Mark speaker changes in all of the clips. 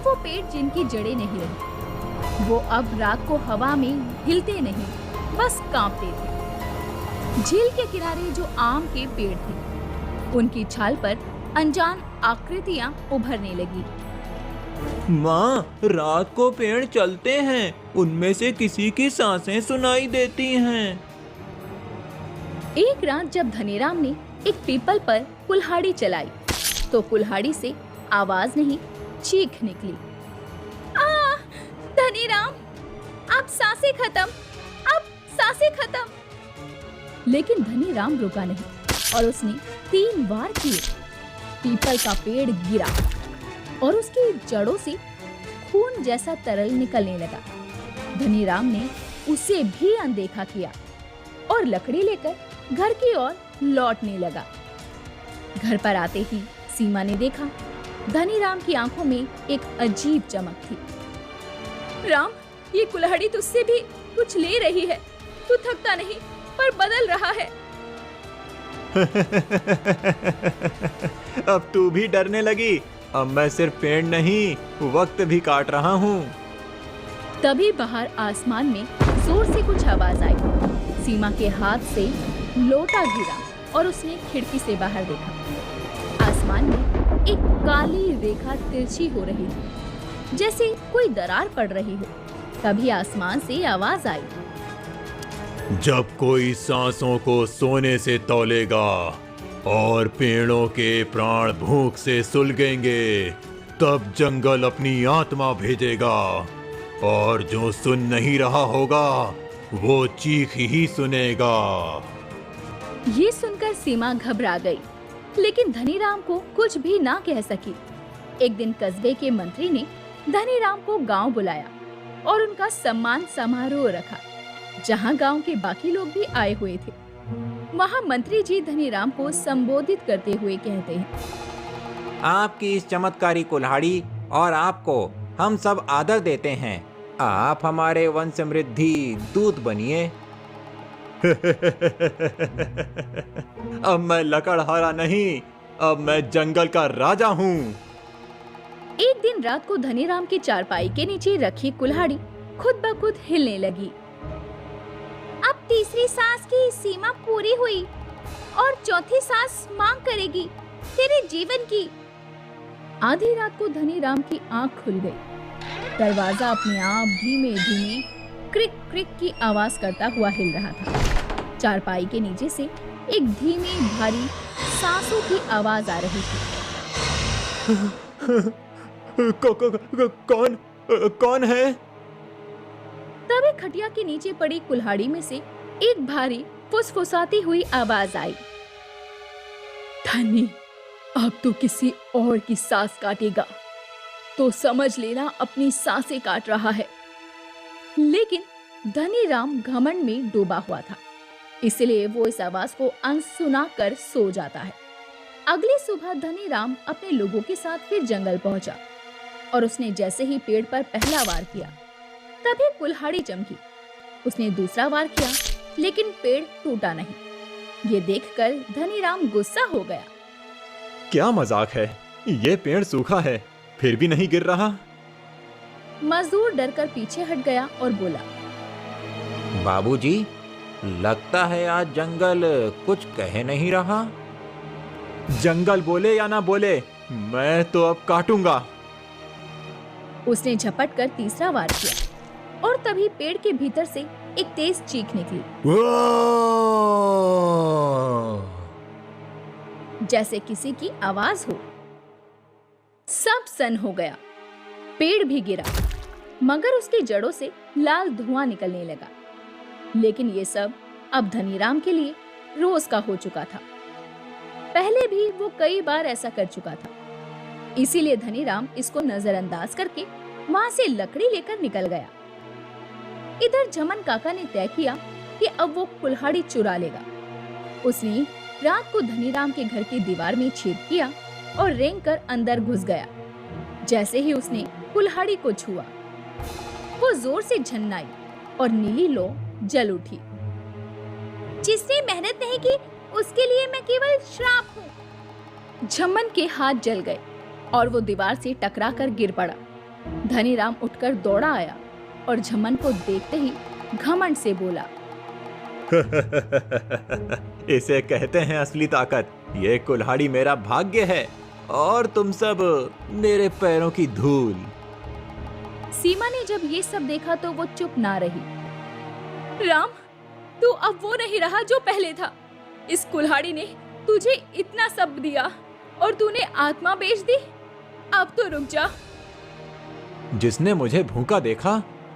Speaker 1: अब वो पेड़ जिनकी जड़ें नहीं रही, वो अब रात को हवा में हिलते नहीं, बस कांपते थे। झील के किनारे जो आम के पेड़ थे, उनकी छाल पर अनजान आकृतियां उभरने लगी।
Speaker 2: माँ, रात को पेड़ चलते हैं, उनमें से किसी की सांसें सुनाई देती हैं।
Speaker 1: एक रात जब धनीराम ने एक पीपल पर कुल्हाड़ी चलाई, तो कुल्हाड़ी से आवाज नहीं, चीख निकली। आ, धनीराम, अब सांसें खत्म, अब सांसें खत्म। लेकिन धनीराम रुका नहीं और उसने 3 वार किए। पीपल का पेड़ गिरा और उसकी जड़ों से खून जैसा तरल निकलने लगा। धनीराम ने उसे भी अनदेखा किया और लकड़ी लेकर घर की ओर लौटने लगा। घर पर आते ही सीमा ने देखा, धनीराम की आंखों में एक अजीब चमक थी। राम, ये कुल्हाड़ी तुझसे भी कुछ ले रही है। तू थकता नहीं, पर बदल रहा है।
Speaker 2: अब तू भी डरने लगी। अब मैं सिर्फ पेड़ नहीं, वक्त भी काट रहा हूँ।
Speaker 1: तभी बाहर आसमान में जोर से कुछ आवाज आई। सीमा के हाथ से लोटा गिरा और उसने खिड़की से बाहर देखा। आसमान में एक काली रेखा तिरछी हो रही थी, जैसे कोई दरार पड़ रही हो। तभी आसमान से आवाज आई।
Speaker 3: जब कोई सांसों को सोने से तौलेगा और पेड़ों के प्राण भूख से सुलगेंगे, तब जंगल अपनी आत्मा भेजेगा, और जो सुन नहीं रहा होगा वो चीख ही सुनेगा।
Speaker 1: ये सुनकर सीमा घबरा गई, लेकिन धनीराम को कुछ भी ना कह सकी। एक दिन कस्बे के मंत्री ने धनीराम को गांव बुलाया और उनका सम्मान समारोह रखा, जहां गांव के बाकी लोग भी आए हुए थे। वहां मंत्री जी धनीराम को संबोधित करते हुए कहते हैं,
Speaker 4: आपकी इस चमत्कारी कुल्हाड़ी और आपको हम सब आदर देते हैं। आप हमारे वंश समृद्धि दूत बनिए।
Speaker 2: अब मैं लकड़हारा नहीं, अब मैं जंगल का राजा हूँ।
Speaker 1: एक दिन रात को धनीराम की चारपाई के नीचे रखी कुल्हाड़ी खुद ब खुद हिलने लगी। अब तीसरी सांस की सीमा पूरी हुई और चौथी सांस मांग करेगी तेरे जीवन की। आधी रात को धनीराम की आंख खुल गई। दरवाजा अपने आप धीमे धीमे क्रिक क्रिक की आवाज करता हुआ हिल रहा था। चारपाई के नीचे से एक धीमी भारी सांसों की आवाज आ रही थी।
Speaker 2: कौन है?
Speaker 1: तभी खटिया के नीचे पड़ी कुल्हाड़ी में से एक भारी फुसफुसाती हुई आवाज आई। धनी, अब तो किसी और की सांस काटेगा, तो समझ लेना अपनी सांसें काट रहा है। लेकिन धनीराम घमंड में डूबा हुआ था, इसलिए वो इस आवाज को अनसुना कर सो जाता है। अगली सुबह धनीराम अपने लोगों के साथ फिर जंगल पहुंचा और उसने जैसे ही पेड़ पर पहला वार किया, तभी कुल्हाड़ी चमकी। उसने दूसरा वार किया, लेकिन पेड़ टूटा नहीं। ये देखकर धनीराम गुस्सा हो गया।
Speaker 2: क्या मजाक है, ये पेड़ सूखा है, फिर भी नहीं गिर रहा।
Speaker 1: मजदूर डरकर पीछे हट गया और बोला,
Speaker 4: बाबूजी, लगता है आज जंगल कुछ कह नहीं रहा।
Speaker 2: जंगल बोले या ना बोले, मैं तो अब काटूंगा।
Speaker 1: उसने झपट कर तीसरा वार किया और तभी पेड़ के भीतर से एक तेज चीख निकली, जैसे किसी की आवाज हो। सब सन्न हो गया। पेड़ भी गिरा, मगर उसकी जड़ों से लाल धुआं निकलने लगा। लेकिन ये सब अब धनीराम के लिए रोज का हो चुका था। पहले भी वो कई बार ऐसा कर चुका था, इसीलिए धनीराम इसको नजरअंदाज करके वहां से लकड़ी लेकर निकल गया। इधर झमन काका ने तय किया कि अब वो कुल्हाड़ी चुरा लेगा। उसने रात को धनीराम के घर की दीवार में छेद किया और रेंग कर अंदर घुस गया। जैसे ही उसने कुल्हाड़ी को छुआ, वो जोर से झन्नाई और नीली लौ जल उठी। जिसने मेहनत नहीं की, उसके लिए मैं केवल श्राप हूँ। झमन के हाथ जल गए और वो दीवार से टकरा कर गिर पड़ा। धनीराम उठकर दौड़ा आया और झमन को देखते ही घमंड से बोला,
Speaker 2: इसे कहते हैं असली ताकत। ये कुल्हाड़ी मेरा भाग्य है और तुम सब मेरे पैरों की धूल।
Speaker 1: सीमा ने जब ये सब देखा तो वो चुप ना रही। राम, तू अब वो नहीं रहा जो पहले था। इस कुल्हाड़ी ने तुझे इतना सब दिया और तूने आत्मा बेच दी। अब तो रुक जा।
Speaker 2: जिसने मुझे भूखा देखा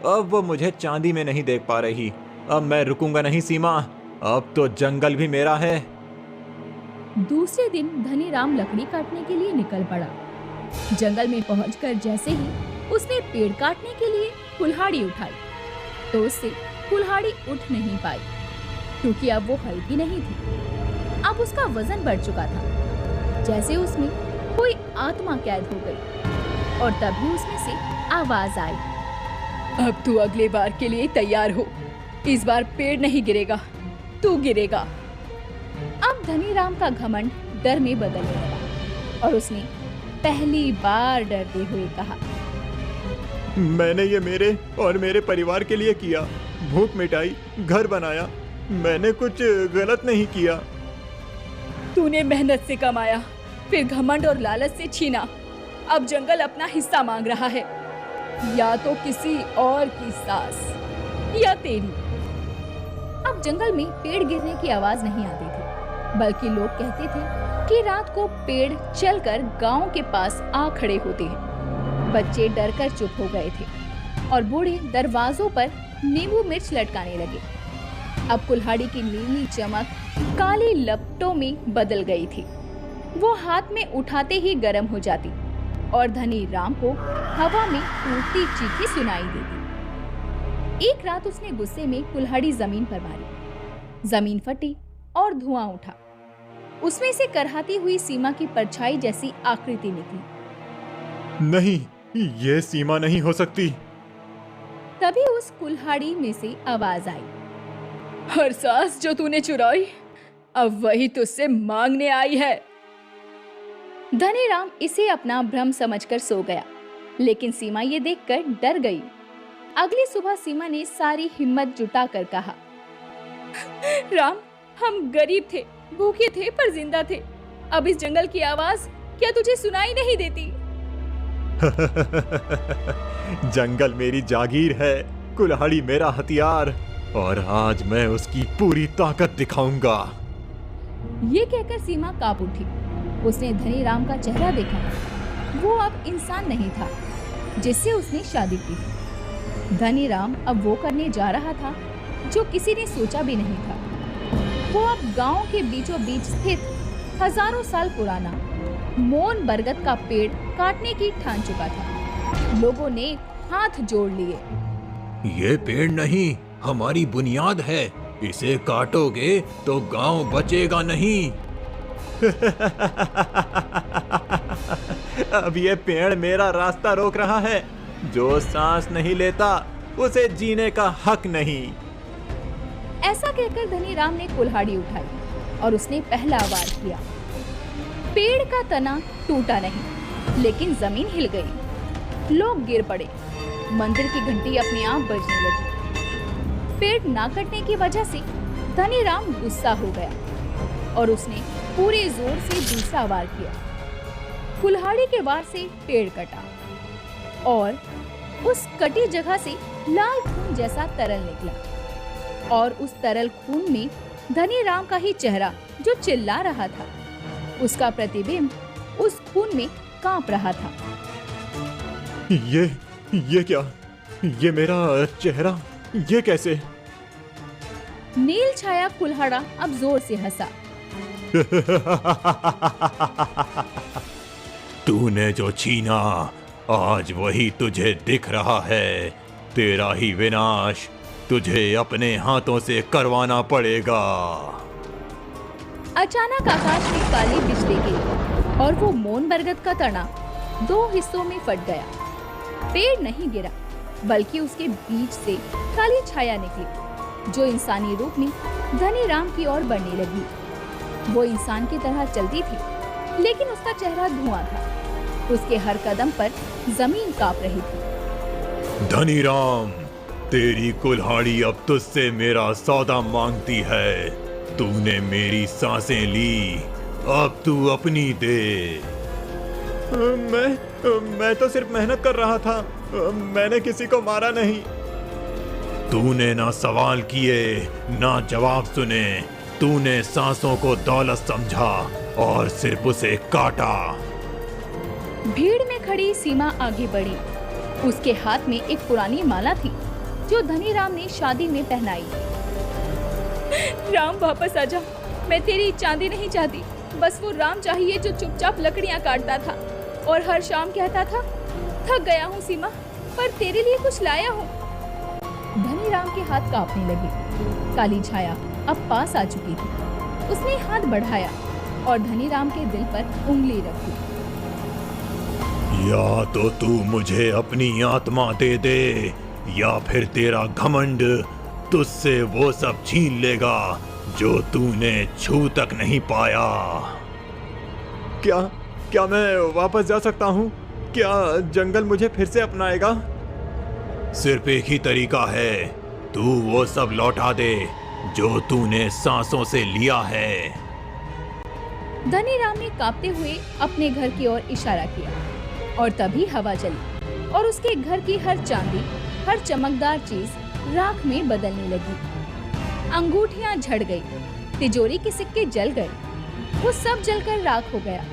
Speaker 2: अब वो मुझे चांदी में नहीं देख पा रही। अब मैं रुकूंगा नहीं सीमा, अब तो जंगल भी मेरा है।
Speaker 1: दूसरे दिन धनीराम लकड़ी काटने के लिए निकल पड़ा। जंगल में पहुंचकर जैसे ही उसने पेड़ काटने के लिए कुल्हाड़ी उठाई तो उससे कुल्हाड़ी उठ नहीं पाई, क्योंकि अब वो हल्की नहीं थी। अब उसका वजन बढ़ चुका था, जैसे उसमें कोई आत्मा कैद हो गई। और तभी उसमें से आवाज आई, अब तू अगले बार के लिए तैयार हो। इस बार पेड़ नहीं गिरेगा, तू गिरेगा। अब धनीराम का घमंड डर में बदलने लगा और उसने पहली बार डरते हुए कहा,
Speaker 2: मैंने ये मेरे और मेरे परिवार के लिए किया। भूख मिटाई, घर बनाया, मैंने कुछ गलत नहीं किया।
Speaker 1: तूने मेहनत से कमाया, फिर घमंड और लालच से छीना। अब जंगल अपना हिस्सा मांग रहा है, या तो किसी और की सांस या तेरी। अब जंगल में पेड़ गिरने की आवाज नहीं आती थी, बल्कि लोग कहते थे कि रात को पेड़ चलकर गांव के पास आ खड़े होते हैं। बच्चे डरकर चुप हो गए थे और बूढ़े दरवाजों पर नींबू मिर्च लटकाने लगे। अब कुल्हाड़ी की नीली चमक काली लपटों में बदल गई थी। वो हाथ में उठाते ही गर्म हो जाती और धनीराम को हवा में टूटती चीखें सुनाई देती। एक रात उसने गुस्से में कुल्हाड़ी जमीन पर मारी। जमीन फटी और धुआं उठा। उसमें से करहाती हुई सीमा की परछाई जैसी आकृति निकली।
Speaker 3: नहीं, ये सीमा नहीं हो सकती।
Speaker 1: तभी उस कुल्हाड़ी में से आवाज आई, हर सांस जो तूने चुराई अब वही तुझसे मांगने आई है। धनीराम इसे अपना भ्रम समझकर सो गया, लेकिन सीमा ये देखकर डर गई। अगली सुबह सीमा ने सारी हिम्मत जुटाकर कहा, राम, हम गरीब थे, भूखे थे, पर जिंदा थे। अब इस जंगल की आवाज क्या तुझे सुनाई नहीं देती?
Speaker 3: जंगल मेरी जागीर है, कुल्हाड़ी मेरा हथियार, और आज मैं उसकी पूरी ताकत दिखाऊंगा।
Speaker 1: ये कहकर सीमा कांप उठी। उसने धनीराम का चेहरा देखा। वो अब इंसान नहीं था जिससे उसने शादी की थी। धनीराम अब वो करने जा रहा था जो किसी ने सोचा भी नहीं था। वो अब गांव के बीचों बीच स्थित हजारों साल पुराना मोन बरगद का पेड़ काटने की ठान चुका था। लोगों ने हाथ जोड़ लिए।
Speaker 3: ये पेड़ नहीं, हमारी बुनियाद है। इसे काटोगे तो गांव बचेगा नहीं।
Speaker 2: अब ये पेड़ मेरा रास्ता रोक रहा है। जो सांस नहीं लेता उसे जीने का हक नहीं।
Speaker 1: ऐसा कहकर धनीराम ने कुल्हाड़ी उठाई और उसने पहला वार किया। पेड़ का तना टूटा नहीं, लेकिन जमीन हिल गई। लोग गिर पड़े। मंदिर की घंटी अपने आप बजने लगी। पेड़ ना कटने की वजह से धनीराम गुस्सा हो गया और उसने पूरे जोर से दूसरा वार किया। कुल्हाड़ी के वार से पेड़ कटा और उस कटी जगह से लाल खून जैसा तरल निकला और उस तरल खून में धनीराम का ही चेहरा जो चिल्ला रहा था, उसका प्रतिबिंब उस खून में कांप रहा था।
Speaker 3: ये क्या? ये मेरा चेहरा, ये कैसे?
Speaker 1: नील छाया कुल्हाड़ा अब जोर से हंसा।
Speaker 3: तूने जो छीना आज वही तुझे दिख रहा है। तेरा ही विनाश तुझे अपने हाथों से करवाना पड़ेगा।
Speaker 1: अचानक आकाश में काली बिजली गिरी और वो मोन बरगद का तना दो हिस्सों में फट गया। पेड़ नहीं गिरा, बल्कि उसके बीच से काली छाया निकली जो इंसानी रूप में धनीराम की ओर बढ़ने लगी। वो इंसान की तरह चलती थी, लेकिन उसका चेहरा धुआं था। उसके हर कदम पर जमीन कांप रही थी।
Speaker 3: धनीराम, तेरी कुल्हाड़ी अब तुझसे मेरा सौदा मांगती है। तूने मेरी सांसें ली, अब तू अपनी दे।
Speaker 2: मैं तो सिर्फ मेहनत कर रहा था। मैंने किसी को मारा नहीं।
Speaker 3: तूने ना सवाल किए ना जवाब सुने। तूने सांसों को दौलत समझा और सिर्फ उसे काटा।
Speaker 1: भीड़ में खड़ी सीमा आगे बढ़ी। उसके हाथ में एक पुरानी माला थी जो धनीराम ने शादी में पहनाई। राम वापस आजा, मैं तेरी चांदी नहीं चाहती। बस वो राम चाहिए जो चुपचाप लकड़ियां काटता था और हर शाम कहता था, थक गया हूँ सीमा, पर तेरे लिए कुछ लाया हूँ। धनीराम के हाथ कांपने लगे। काली छाया अब पास आ चुकी थी। उसने हाथ बढ़ाया और धनीराम के दिल पर उंगली रखी।
Speaker 3: या तो तू मुझे अपनी आत्मा दे दे, या फिर तेरा घमंड तुझसे वो सब छीन लेगा जो तूने छू तक नहीं पाया।
Speaker 2: क्या मैं वापस जा सकता हूँ? क्या जंगल मुझे फिर से अपनाएगा?
Speaker 3: सिर्फ एक ही तरीका है, तू वो सब लौटा दे जो तूने सांसों से लिया है।
Speaker 1: धनीराम ने कांपते हुए अपने घर की ओर इशारा किया और तभी हवा चली और उसके घर की हर चांदी, हर चमकदार चीज राख में बदलने लगी। अंगूठियां झड़ गई, तिजोरी के सिक्के जल गए। वो सब जलकर राख हो गया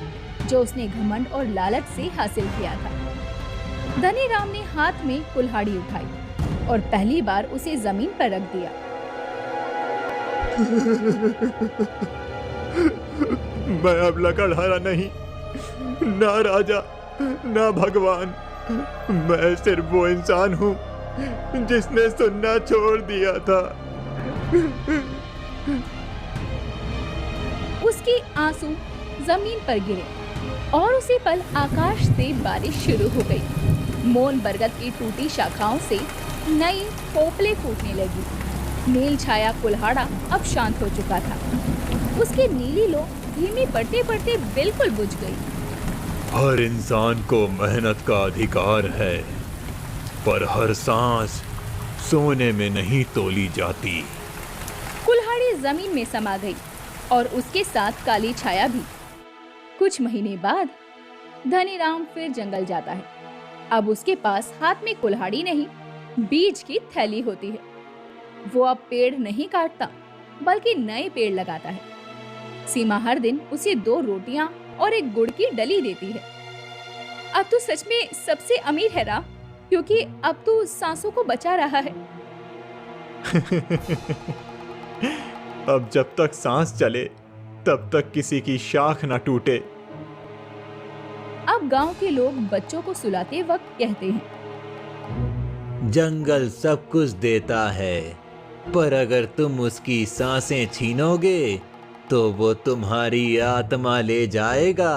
Speaker 1: जो उसने घमंड और लालच से हासिल किया था। धनीराम ने हाथ में कुल्हाड़ी उठाई और पहली बार उसे जमीन पर रख दिया।
Speaker 2: मैं अब लकड़हारा नहीं, ना राजा, ना भगवान। मैं सिर्फ वो इंसान हूँ जिसने सुनना छोड़ दिया था।
Speaker 1: उसके आंसू जमीन पर गिरे और उसी पल आकाश से बारिश शुरू हो गई। मोन बरगद की टूटी शाखाओं से नई पोपले फूटने लगी। नील छाया कुल्हाड़ा अब शांत हो चुका था। उसकी नीली लो धीमी पड़ते पड़ते बिल्कुल बुझ गई।
Speaker 3: हर इंसान को मेहनत का अधिकार है, पर हर सांस सोने में नहीं तोली जाती।
Speaker 1: कुल्हाड़ी जमीन में समा गई और उसके साथ काली छाया भी। कुछ महीने बाद धनीराम फिर जंगल जाता है। अब उसके पास हाथ में कुल्हाड़ी नहीं, बीज की थैली होती है। वो अब पेड़ नहीं काटता बल्कि नए पेड़ लगाता है। सीमा हर दिन उसे 2 रोटियां और एक गुड़ की डली देती है। अब तो सच में सबसे अमीर है राम, क्योंकि अब तो सांसों को बचा रहा है।
Speaker 2: अब जब तक सांस चले तब तक किसी की शाख न टूटे।
Speaker 1: अब गांव के लोग बच्चों को सुलाते वक्त कहते हैं,
Speaker 4: जंगल सब कुछ देता है, पर अगर तुम उसकी सांसें छीनोगे तो वो तुम्हारी आत्मा ले जाएगा।